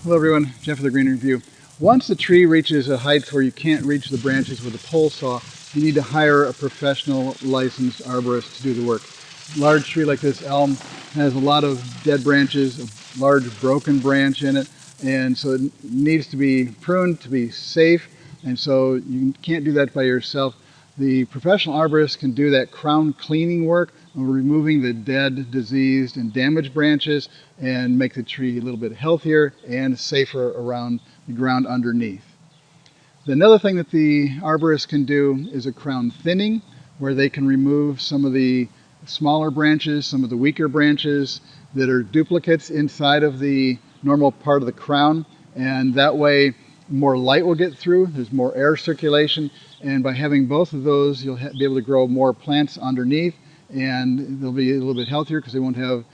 Hello everyone, Jeff with the Green Review. Once the tree reaches a height where you can't reach the branches with a pole saw, you need to hire a professional licensed arborist to do the work. A large tree like this elm has a lot of dead branches, a large broken branch in it, and so it needs to be pruned to be safe, and so you can't do that by yourself. The professional arborist can do that crown cleaning work, removing the dead, diseased, and damaged branches and make the tree a little bit healthier and safer around the ground underneath. Another thing that the arborist can do is a crown thinning, where they can remove some of the smaller branches, some of the weaker branches that are duplicates inside of the normal part of the crown, and that way more light will get through, there's more air circulation, and by having both of those you'll be able to grow more plants underneath, and they'll be a little bit healthier because they won't have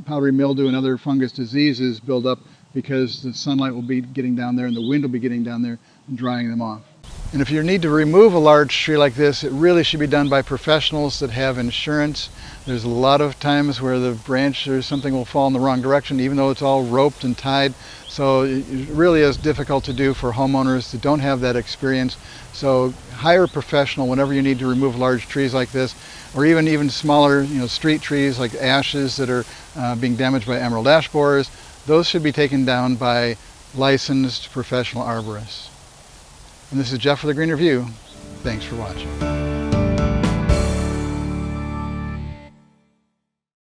powdery mildew and other fungus diseases build up because the sunlight will be getting down there and the wind will be getting down there and drying them off. And if you need to remove a large tree like this, it really should be done by professionals that have insurance. There's a lot of times where the branch or something will fall in the wrong direction, even though it's all roped and tied. So it really is difficult to do for homeowners that don't have that experience. So hire a professional whenever you need to remove large trees like this, or even smaller, street trees like ashes that are being damaged by emerald ash borers. Those should be taken down by licensed professional arborists. And this is Jeff with the Green Review. Thanks for watching.